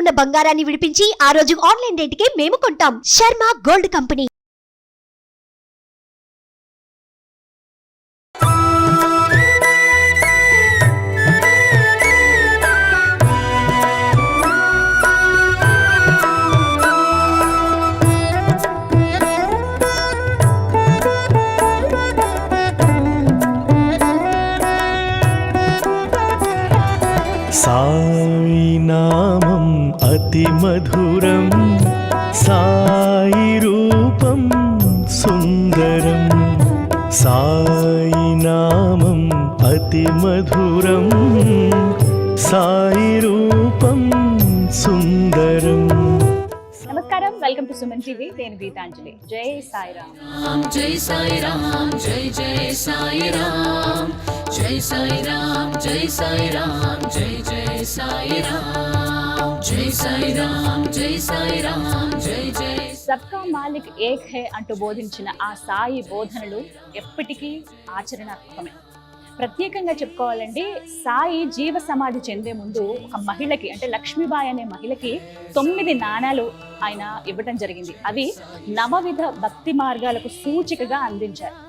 ఉన్న బంగారాన్ని విడిపించి ఆ రోజు ఆన్లైన్ రేటుకే మేము కొంటాం. Sharma gold company. సాయి నామం అతి మధురం, సాయి రూపం సుందరం. సాయి నామం అతి మధురం, సాయి రూపం సుందరం. నమస్కారం, వెల్కమ్ టు సుమన్ టీవీ. నేను గీతాంజలి. జై సాయిరామ్. జై సాయిరామ్, జై జై సాయిరామ్, జై సాయిరామ్, జై సాయిరామ్, జై జై సాయిరామ్, జై సాయిరామ్, జై సాయిరామ్, జై జై. సబ్కా మాలిక్ ఏక్ హై అంటూ బోధించిన ఆ సాయి బోధనలు ఎప్పటికీ ఆచరణాత్మకమే. ప్రత్యేకంగా చెప్పుకోవాలండి, సాయి జీవ సమాధి చెందే ముందు ఒక మహిళకి, అంటే లక్ష్మీబాయి అనే మహిళకి 9 నాణాలు ఆయన ఇవ్వటం జరిగింది. అవి నవవిధ భక్తి మార్గాలకు సూచికగా అందించారు.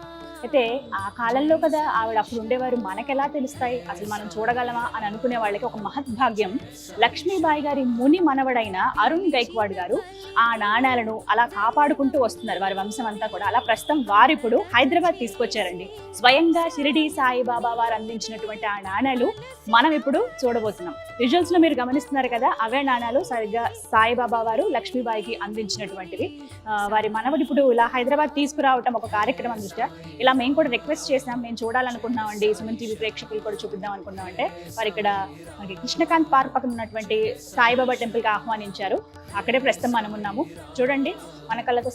అయితే ఆ కాలంలో కదా ఆవిడ అప్పుడు ఉండేవారు, మనకెలా తెలుస్తాయి, అసలు మనం చూడగలమా అని అనుకునే వాళ్ళకి ఒక మహద్భాగ్యం. లక్ష్మీబాయి గారి ముని మనవడైన అరుణ్ గైక్వాడ్ గారు ఆ నాణాలను అలా కాపాడుకుంటూ వస్తున్నారు, వారి వంశం అంతా కూడా. అలా ప్రస్తుతం వారు ఇప్పుడు హైదరాబాద్ తీసుకొచ్చారండి. స్వయంగా షిరిడి సాయిబాబా వారు అందించినటువంటి ఆ నాణాలు మనం ఇప్పుడు చూడబోతున్నాం. విజువల్స్ లో మీరు గమనిస్తున్నారు కదా, అవే నాణాలు సరిగ్గా సాయిబాబా వారు లక్ష్మీబాయికి అందించినటువంటివి. వారి మనవడు ఇప్పుడు ఇలా హైదరాబాద్ తీసుకురావటం ఒక కార్యక్రమం దృష్ట్యా ఇలా మేము కూడా రిక్వెస్ట్ చేసినాం, మేము చూడాలనుకున్నామండి, సుమన్ టీవీ ప్రేక్షకులు కూడా చూపిద్దాం అనుకున్నామంటే వారు ఇక్కడ మనకి కృష్ణకాంత్ పార్క్ పక్కన ఉన్నటువంటి సాయిబాబా టెంపుల్కి ఆహ్వానించారు. అక్కడే ప్రస్తుతం మనం ఉన్నాము. చూడండి, మన కళ్ళతో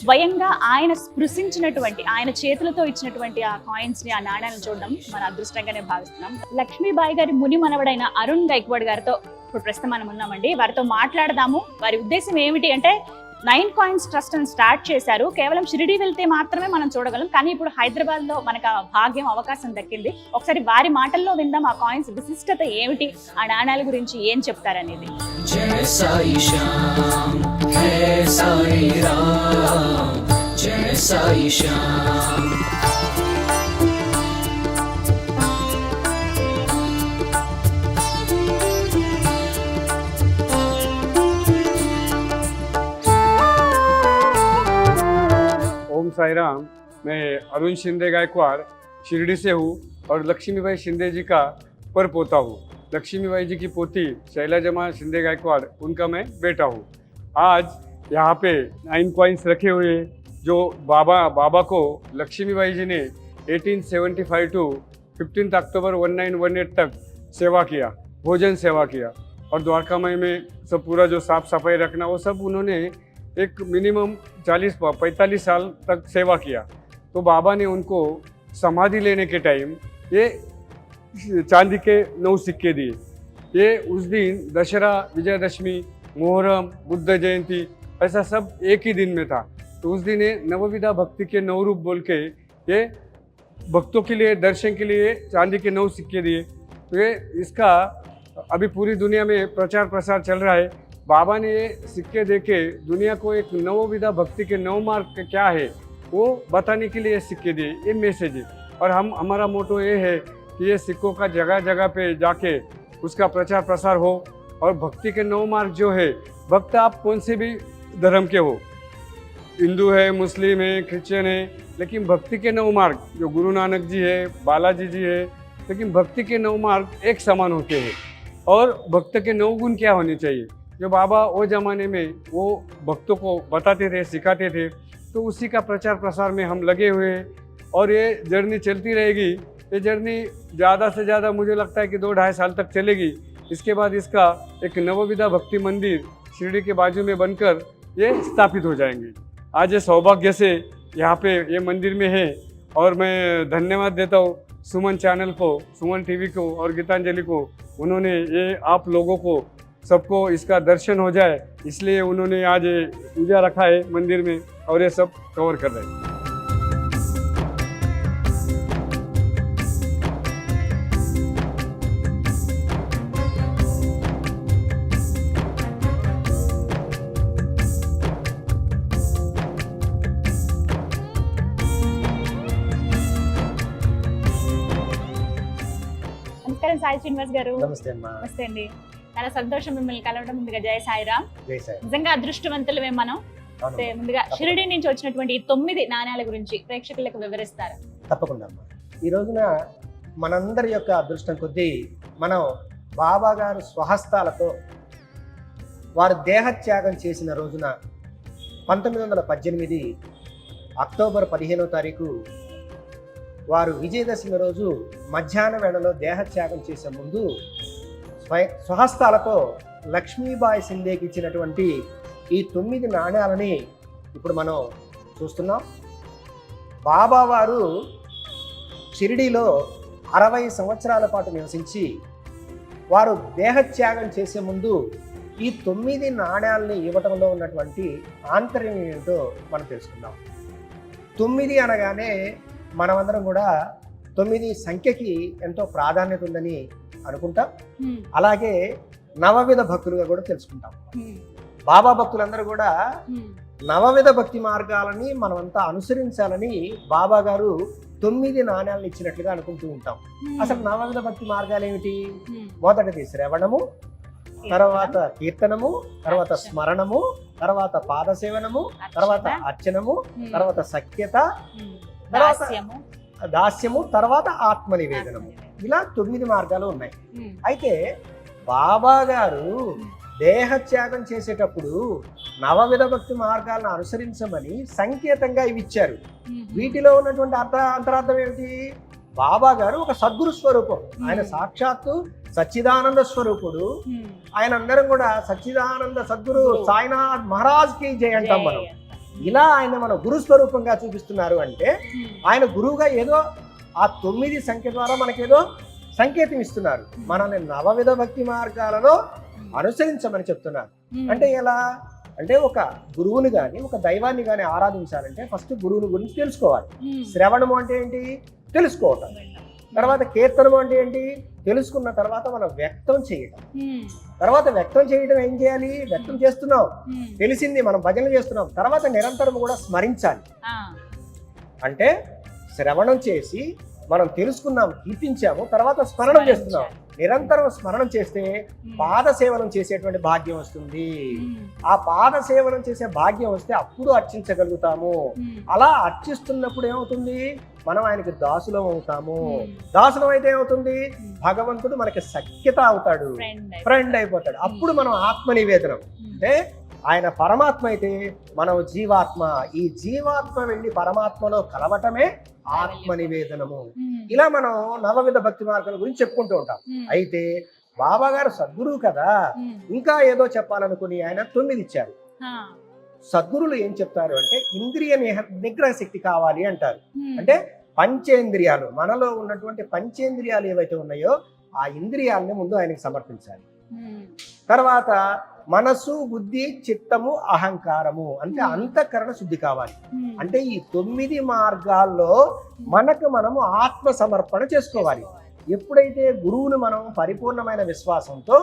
స్వయంగా ఆయన స్పృశించినటువంటి, ఆయన చేతులతో ఇచ్చినటువంటి ఆ కాయిన్స్ ని, ఆ నాణ్యాలను చూడడం మన అదృష్టంగానే భావిస్తున్నాం. లక్ష్మీబాయి గారి ముని మనవడైన అరుణ్ గైక్వాడ్ గారితో ఇప్పుడు ప్రస్తుతం మనం ఉన్నామండి. వారితో మాట్లాడదాము. వారి ఉద్దేశం ఏమిటి అంటే, 9 కాయిన్స్ ట్రస్ట్ అని స్టార్ట్ చేశారు. కేవలం షిరిడి వెళ్తే మాత్రమే మనం చూడగలం, కానీ ఇప్పుడు హైదరాబాద్ లో మనకు ఆ భాగ్యం, అవకాశం దక్కింది. ఒకసారి వారి మాటల్లో విందాం, ఆ కాయిన్స్ విశిష్టత ఏమిటి, ఆ నాణాల గురించి ఏం చెప్తారనేది. జై సాయి శ్యామ్, హే సాయి రామ్, జై సాయి శ్యామ్. ओम साई राम। मैं अरुण शिंदे गायकवाड़ शिरडी से हूँ और लक्ष्मीबाई शिंदे जी का पर पोता हूँ। लक्ष्मीबाई जी की पोती शैलजा शिंदे गायकवाड़, उनका मैं बेटा हूँ। आज यहाँ पे 9 कॉइन्स रखे हुए जो बाबा को लक्ष्मीबाई जी ने 1875 टू 15 अक्टूबर 1918 तक सेवा किया, भोजन सेवा किया। और द्वारका माई में सब पूरा जो साफ सफाई रखना, वो सब उन्होंने एक मिनिमम 40-45 साल तक सेवा किया। तो बाबा ने उनको समाधि लेने के टाइम ये चांदी के 9 सिक्के दिए। ये उस दिन दशहरा, विजयदशमी, मुहर्रम, बुद्ध जयंती, ऐसा सब एक ही दिन में था। तो उस दिन ये नवविधा भक्ति के 9 रूप बोल के ये भक्तों के लिए, दर्शन के लिए चांदी के 9 सिक्के दिए। तो ये इसका अभी पूरी दुनिया में प्रचार प्रसार चल रहा है। बाबा ने ये सिक्के देके दुनिया को एक नवविधा भक्ति के 9 मार्ग क्या है वो बताने के लिए सिक्के दिए। ये मैसेज है। और हमारा मोटो ये है कि ये सिक्कों का जगह जगह पे जाके उसका प्रचार प्रसार हो। और भक्ति के 9 मार्ग जो है, भक्त आप कौन से भी धर्म के हो, हिंदू है, मुस्लिम है, क्रिश्चियन है, लेकिन भक्ति के 9 मार्ग जो गुरु नानक जी है, बालाजी जी है, लेकिन भक्ति के 9 मार्ग एक समान होते हैं। और भक्त के 9 गुण क्या होने चाहिए, जो बाबा वो ज़माने में वो भक्तों को बताते थे, सिखाते थे। तो उसी का प्रचार प्रसार में हम लगे हुए हैं और ये जर्नी चलती रहेगी। ये जर्नी ज़्यादा से ज़्यादा मुझे लगता है कि 2-2.5 साल तक चलेगी। इसके बाद इसका एक नवविधा भक्ति मंदिर शिरडी के बाजू में बनकर ये स्थापित हो जाएंगे। आज ये सौभाग्य से यहाँ पे ये मंदिर में है और मैं धन्यवाद देता हूँ सुमन चैनल को, सुमन टीवी को और गीतांजलि को। उन्होंने ये आप लोगों को सबको इसका दर्शन हो जाए, इसलिए उन्होंने आज पूजा रखा है मंदिर में और ये सब कवर कर रहे हैं। సాయి శ్రీనివాస్ గారు. నమస్తే అమ్మా. నమస్తే అండి. చాలా సంతోషం మిమ్మల్ని కలవడం. ముందుగా జయ సాయిరామ్. జై సాయి. నిజంగా అదృష్టవంతులమే మనం. అవును. ముందుగా షిరిడి నుంచి వచ్చినటువంటి ఈ 9 నాణ్యాల గురించి ప్రేక్షకులకు వివరిస్తారా? తప్పకుండా అమ్మా. ఈ రోజున మనందరి యొక్క అదృష్టం కొద్దీ మనం బాబా గారు స్వహస్తాలతో వారు దేహత్యాగం చేసిన రోజున 1918 అక్టోబర్ 15వ తారీఖు వారు విజయదశమి రోజు మధ్యాహ్న వేళలో దేహత్యాగం చేసే ముందు స్వహస్తాలతో లక్ష్మీబాయి సింధేకి ఇచ్చినటువంటి ఈ 9 నాణ్యాలని ఇప్పుడు మనం చూస్తున్నాం. బాబా వారు షిరిడీలో 60 సంవత్సరాల పాటు నివసించి వారు దేహత్యాగం చేసే ముందు ఈ 9 నాణ్యాలని ఇవ్వటంలో ఉన్నటువంటి ఆంతర్యం ఏంటో మనం తెలుసుకుందాం. 9 అనగానే మనమందరం కూడా 9 సంఖ్యకి ఎంతో ప్రాధాన్యత ఉందని అనుకుంటాం. అలాగే నవవిధ భక్తులుగా కూడా తెలుసుకుంటాం. బాబా భక్తులందరూ కూడా నవవిధ భక్తి మార్గాలని మనమంతా అనుసరించాలని బాబా గారు 9 నాణ్యాలను ఇచ్చినట్లుగా అనుకుంటూ ఉంటాం. అసలు నవవిధ భక్తి మార్గాలు ఏమిటి? మొదటిది శ్రవణము, తర్వాత కీర్తనము, తర్వాత స్మరణము, తర్వాత పాదసేవనము, తర్వాత అర్చనము, తర్వాత సఖ్యత, తర్వాత దాస్యము, తర్వాత ఆత్మ నివేదనము. ఇలా 9 మార్గాలు ఉన్నాయి. అయితే బాబా గారు దేహత్యాగం చేసేటప్పుడు నవవిధ భక్తి మార్గాలను అనుసరించమని సంకేతంగా ఇవి ఇచ్చారు. వీటిలో ఉన్నటువంటి అంతరార్థం ఏమిటి? బాబా గారు ఒక సద్గురు స్వరూపం. ఆయన సాక్షాత్తు సచ్చిదానంద స్వరూపుడు. ఆయన అందరం కూడా సచ్చిదానంద సద్గురు సాయినాథ్ మహారాజ్ కి జై అంటాం మనం. ఇలా ఆయన మన గురు స్వరూపంగా చూపిస్తున్నారు అంటే ఆయన గురువుగా ఏదో ఆ 9 సంఖ్య ద్వారా మనకేదో సంకేతం ఇస్తున్నారు. మనల్ని నవవిధ భక్తి మార్గాలలో అనుసరించమని చెప్తున్నారు. అంటే ఎలా అంటే ఒక గురువుని కానీ ఒక దైవాన్ని కానీ ఆరాధించాలంటే ఫస్ట్ గురువుని గురించి తెలుసుకోవాలి. శ్రవణము అంటే ఏంటి? తెలుసుకోవటం. తర్వాత కీర్తనము అంటే ఏంటి? తెలుసుకున్న తర్వాత మనం వ్యక్తం చేయటం. తర్వాత వ్యక్తం చేయడం ఏం చేయాలి? వ్యక్తం చేస్తున్నాం, తెలిసింది, మనం భజన చేస్తున్నాం. తర్వాత నిరంతరం కూడా స్మరించాలి. అంటే శ్రవణం చేసి మనం తెలుసుకున్నాం, కీర్తించాము, తర్వాత స్మరణం చేస్తున్నాం. నిరంతరం స్మరణం చేస్తే పాద సేవనం చేసేటువంటి భాగ్యం వస్తుంది. ఆ పాద సేవనం చేసే భాగ్యం వస్తే అప్పుడు అర్చించగలుగుతాము. అలా అర్చిస్తున్నప్పుడు ఏమవుతుంది? మనం ఆయనకి దాసులం అవుతాము. దాసులం అయితే ఏమవుతుంది? భగవంతుడు మనకి సఖ్యత అవుతాడు, ఫ్రెండ్ అయిపోతాడు. అప్పుడు మనం ఆత్మ నివేదనం అంటే ఆయన పరమాత్మ అయితే మనం జీవాత్మ. ఈ జీవాత్మ వెళ్ళి పరమాత్మలో కలవటమే ఆత్మ నివేదనము. ఇలా మనం నవవిధ భక్తి మార్గాల గురించి చెప్పుకుంటూ ఉంటాం. అయితే బాబా గారు సద్గురువు కదా, ఇంకా ఏదో చెప్పాలనుకుని ఆయన 9 ఇచ్చారు. సద్గురులు ఏం చెప్తారు అంటే ఇంద్రియ నిగ్రహ శక్తి కావాలి అంటారు. అంటే పంచేంద్రియాలు, మనలో ఉన్నటువంటి పంచేంద్రియాలు ఏవైతే ఉన్నాయో ఆ ఇంద్రియాలని ముందు ఆయనకి సమర్పించాలి. తర్వాత మనసు, బుద్ధి, చిత్తము, అహంకారము అంటే అంతఃకరణ శుద్ధి కావాలి. అంటే ఈ 9 మార్గాల్లో మనకు మనము ఆత్మ సమర్పణ చేసుకోవాలి. ఎప్పుడైతే గురువును మనం పరిపూర్ణమైన విశ్వాసంతో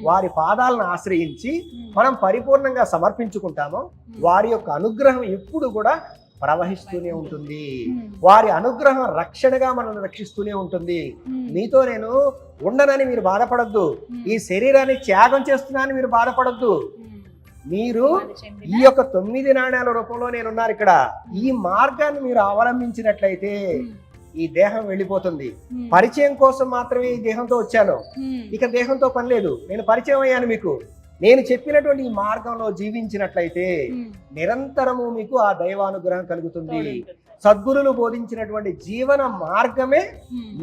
వారి పాదాలను ఆశ్రయించి మనం పరిపూర్ణంగా సమర్పించుకుంటామో వారి యొక్క అనుగ్రహం ఎప్పుడు కూడా ప్రవహిస్తూనే ఉంటుంది. వారి అనుగ్రహం రక్షణగా మనల్ని రక్షిస్తూనే ఉంటుంది. మీతో నేను ఉండనని మీరు బాధపడద్దు, ఈ శరీరాన్ని త్యాగం చేస్తున్నానని మీరు బాధపడద్దు. మీరు ఈ యొక్క 9 నాణ్యాల రూపంలో నేనున్నారు ఇక్కడ. ఈ మార్గాన్ని మీరు అవలంబించినట్లయితే ఈ దేహం వెళ్ళిపోతుంది. పరిచయం కోసం మాత్రమే ఈ దేహంతో వచ్చాను, ఇక దేహంతో పని లేదు. నేను పరిచయం అయ్యాను మీకు. నేను చెప్పినటువంటి ఈ మార్గంలో జీవించినట్లయితే నిరంతరము మీకు ఆ దైవానుగ్రహం కలుగుతుంది. సద్గురులు బోధించినటువంటి జీవన మార్గమే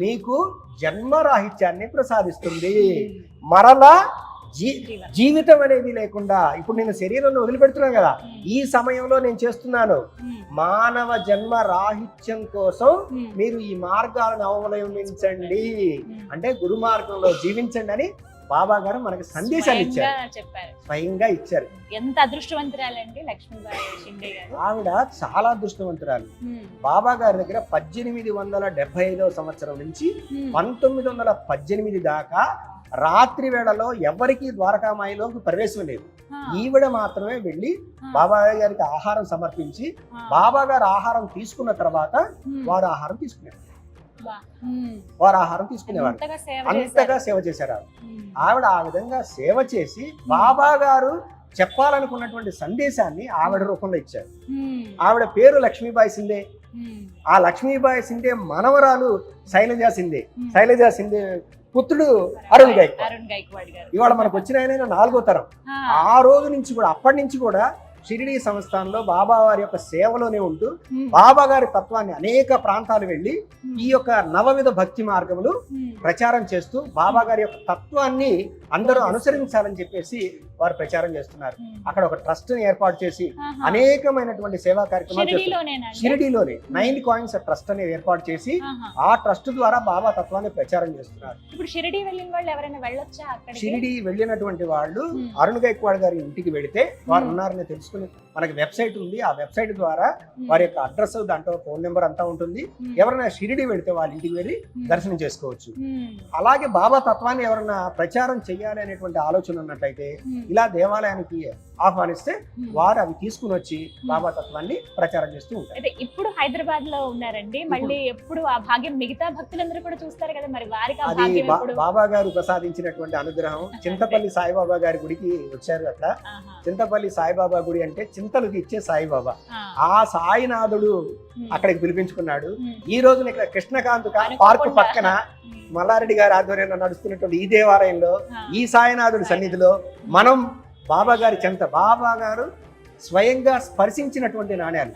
మీకు జన్మరాహిత్యాన్ని ప్రసాదిస్తుంది. మరలా జీవితం అనేది లేకుండా ఇప్పుడు నేను శరీరాన్ని వదిలిపెడుతున్నాను కదా, ఈ సమయంలో నేను చేస్తున్నాను మానవ జన్మ రాహిత్యం కోసం మీరు ఈ మార్గాలను అవలంబించండి, అంటే గురు మార్గంలో జీవించండి అని బాబా గారు మనకి సందేశాలు ఇచ్చారు, స్వయంగా ఇచ్చారు. ఎంత అదృష్టవంతురాలండి లక్ష్మీబాయి షిండే గారు. ఆవిడ చాలా అదృష్టవంతురాలు. బాబా గారి దగ్గర 1875వ సంవత్సరం నుంచి 1918 దాకా రాత్రి వేళలో ఎవరికి ద్వారకామాయిలోకి ప్రవేశం లేదు. ఈవిడ మాత్రమే వెళ్ళి బాబా గారికి ఆహారం సమర్పించి బాబా గారు ఆహారం తీసుకున్న తర్వాత వారు ఆహారం తీసుకున్నారు. బా. మ్మ్. వారు ఆహారం తీసుకునేవారు. అంతగా సేవ అంతగా చేశారు. సేవ చేశారు ఆవిడ. మ్మ్. ఆవిడ ఆ విధంగా సేవ చేసి బాబా గారు చెప్పాలనుకున్నటువంటి సందేశాన్ని ఆవిడ రూపంలో ఇచ్చారు. మ్మ్. ఆవిడ పేరు లక్ష్మీబాయి సింధే. మ్మ్. ఆ లక్ష్మీబాయి సింధే మనవరాలు శైలజా సింధే. మ్మ్. శైలజా సింధే పుత్రుడు అరుణ్ గైక్వాడ్. అరుణ్ గైక్వాడ్ గారు. ఇవాళ మనకు వచ్చిన ఆయన 4వ తరం. ఆ. ఆ రోజు నుంచి కూడా అప్పటి నుంచి కూడా షిరిడీ సంస్థానంలో బాబా వారి యొక్క సేవలోనే ఉంటూ మ్మ్. బాబా గారి తత్వాన్ని అనేక ప్రాంతాలు వెళ్ళి మ్మ్. ఈ యొక్క నవవిధ భక్తి మార్గములు మ్మ్. ప్రచారం చేస్తూ బాబా గారి యొక్క తత్వాన్ని అందరూ అనుసరించాలని చెప్పేసి వారు ప్రచారం చేస్తున్నారు. మ్మ్. అక్కడ ఒక ట్రస్ట్ ని ఏర్పాటు చేసి ఆహా. అనేకమైనటువంటి సేవా కార్యక్రమాలు చేస్తున్నారు. షిరిడీలోనేనండి? షిరిడీలోనే 9 కాయిన్స్ ట్రస్ట్ అనేది ఏర్పాటు చేసి ఆహా. ఆ ట్రస్ట్ ద్వారా బాబా తత్వాన్ని ప్రచారం చేస్తున్నారు. ఇప్పుడు షిరిడీ వెళ్ళిన వాళ్ళు ఎవరైనా వెళ్ళొచ్చా అక్కడికి? షిరిడీ వెళ్ళినటువంటి వాళ్ళు మ్మ్. అరుణ్ గైక్వాడ్ గారి ఇంటికి వెళితే వారు మ్మ్. ఉన్నారని తెలుసుకుని మనకి వెబ్సైట్ ఉంది. ఆ వెబ్సైట్ ద్వారా మ్మ్. వారి యొక్క అడ్రస్, దాంట్లో ఫోన్ నెంబర్ అంతా ఉంటుంది. మ్మ్. ఎవరైనా షిరిడీ వెళితే వాళ్ళ ఇంటికి వెళ్ళి మ్మ్. దర్శనం చేసుకోవచ్చు. మ్మ్. అలాగే బాబా తత్వాన్ని ఎవరైనా ప్రచారం చేయాలి అనేటువంటి ఆలోచన ఉన్నట్లయితే మ్మ్. ఇలా దేవాలయానికి ఆహ్వానిస్తే మ్మ్. వారు అవి తీసుకుని వచ్చి బాబా తత్వాన్ని ప్రచారం చేస్తూ ఉంటారు. అయితే ఇప్పుడు హైదరాబాద్ లో ఉన్నారండి. మళ్ళీ ఎప్పుడు ఆ భాగ్యం మిగతా భక్తులందరూ కూడా చూస్తారు కదా, మరి వారికి ఆ అది భాగ్యం ఎప్పుడు? బాబా గారు ప్రసాదించినటువంటి అనుగ్రహం. చింతపల్లి సాయిబాబా గారి గుడికి వచ్చారు. అట్లా ఆహా. చింతపల్లి సాయిబాబా గుడి అంటే చింతలు ఇచ్చే సాయిబాబా. ఆ. ఆ సాయినాథుడు మ్మ్. అక్కడికి పిలిపించుకున్నాడు. మ్మ్. ఈ రోజున ఇక్కడ కృష్ణకాంత్ అనుకోకుండా. పార్క్ పక్కన మ్మ్. మల్లారెడ్డి గారి ఆధ్వర్యంలో నడుస్తున్నటువంటి ఈ దేవాలయంలో ఆ. ఈ సాయినాథుడి సన్నిధిలో మనం బాబా గారి చెంత బాబా గారు స్వయంగా స్పర్శించినటువంటి నాణ్యాలు.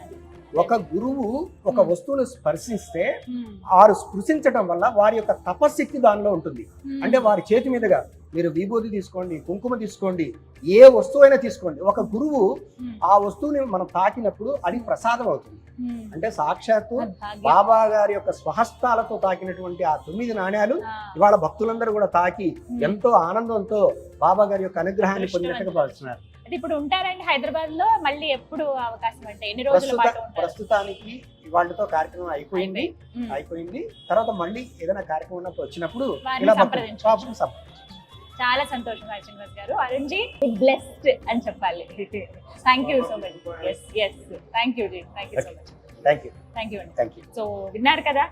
ఒక గురువు ఒక వస్తువును స్పర్శిస్తే మ్మ్. వారు స్పృశించడం వల్ల వారి యొక్క తపశక్తి దానిలో ఉంటుంది. మ్మ్. అంటే వారి చేతి మీదుగా మీరు విభూతి తీసుకోండి, కుంకుమ తీసుకోండి, ఏ వస్తువైనా తీసుకోండి, ఒక గురువు మ్మ్. ఆ వస్తువుని మనం తాకినప్పుడు అది ప్రసాదం అవుతుంది. మ్మ్. అంటే సాక్షాత్తు అది భాగ్యం. బాబా గారి యొక్క స్వహస్తాలతో తాకినటువంటి ఆ 9 నాణ్యాలు ఆ. ఇవాళ భక్తులందరూ కూడా తాకి మ్మ్. ఎంతో ఆనందంతో బాబా గారి యొక్క అనుగ్రహాన్ని పొందినట్టుగా భావిస్తున్నారు. అయితే ఇప్పుడు ఉంటారండి హైదరాబాద్ లో? మళ్ళీ ఎప్పుడు అవకాశం అంటే ఎన్ని రోజుల పాటు ఉంటారు? ప్రస్తుతానికి వాళ్ళతో కార్యక్రమం అయిపోయింది. మ్మ్. అయిపోయింది తర్వాత మళ్ళీ ఏదైనా కార్యక్రమం ఉన్నప్పుడు వచ్చినప్పుడు వారిని ఇలా సంప్రదించవచ్చు. చాలా సంతోషం శ్రీనివాస్ గారు. అరుణ్ జీ బ్లెస్డ్ అని చెప్పాలి. Thank you so much. Yes yes thank you ji. Thank you so much. Thank you. Thank you అండి. Thank you. సో విన్నారు కదా,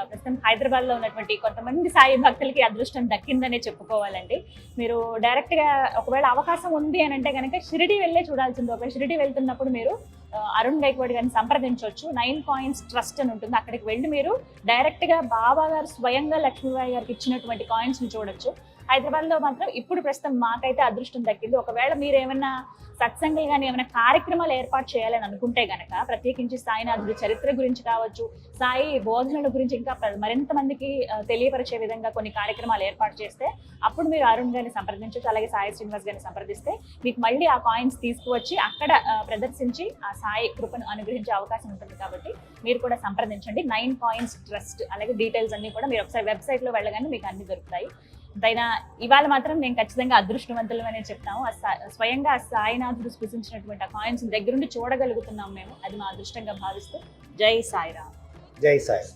ప్రస్తుతం హైదరాబాద్ లో ఉన్నటువంటి కొంతమంది సాయి భక్తులకి అదృష్టం దక్కిందనే చెప్పుకోవాలండి. మీరు డైరెక్ట్ గా ఒకవేళ అవకాశం ఉంది అని అంటే కనుక షిరిడి వెళ్ళే చూడాల్సింది. ఒకవేళ షిరిడి వెళ్తున్నప్పుడు మీరు అరుణ్ గైక్వాడ్ గారిని సంప్రదించవచ్చు. 9 కాయిన్స్ ట్రస్ట్ అని ఉంటుంది. అక్కడికి వెళ్ళి మీరు డైరెక్ట్ గా బాబా గారు స్వయంగా లక్ష్మీబాయి గారికి ఇచ్చినటువంటి కాయిన్స్ ని చూడొచ్చు. హైదరాబాద్ లో మాత్రం ఇప్పుడు ప్రస్తుతం మాకైతే అదృష్టం దక్కింది. ఒకవేళ మీరు ఏమైనా సత్సంగాలు కానీ ఏమైనా కార్యక్రమాలు ఏర్పాటు చేయాలని అనుకుంటే గనక, ప్రత్యేకించి సాయినాథుడి చరిత్ర గురించి కావచ్చు, సాయి బోధనల గురించి ఇంకా మరింత మందికి తెలియపరిచే విధంగా కొన్ని కార్యక్రమాలు ఏర్పాటు చేస్తే అప్పుడు మీరు అరుణ్ గారిని సంప్రదించవచ్చు. అలాగే సాయి శ్రీనివాస్ గారిని సంప్రదిస్తే మీకు మళ్ళీ ఆ కాయిన్స్ తీసుకువచ్చి అక్కడ ప్రదర్శించి ఆ సాయి కృపను అనుగ్రహించే అవకాశం ఉంటుంది. కాబట్టి మీరు కూడా సంప్రదించండి. 9 కాయిన్స్ ట్రస్ట్. అలాగే డీటెయిల్స్ అన్ని కూడా మీరు ఒకసారి వెబ్సైట్ లో వెళ్ళగానే మీకు అన్ని దొరుకుతాయి. అయినా ఇవాళ మాత్రం మేము ఖచ్చితంగా అదృష్టవంతులమనే చెప్తాము. స్వయంగా ఆ సాయినాథుడు స్పృశించినటువంటి ఆ కాయిన్స్ దగ్గరుండి చూడగలుగుతున్నాం మేము. అది మా అదృష్టంగా భావిస్తూ జై సాయిరామ్. జై సాయి.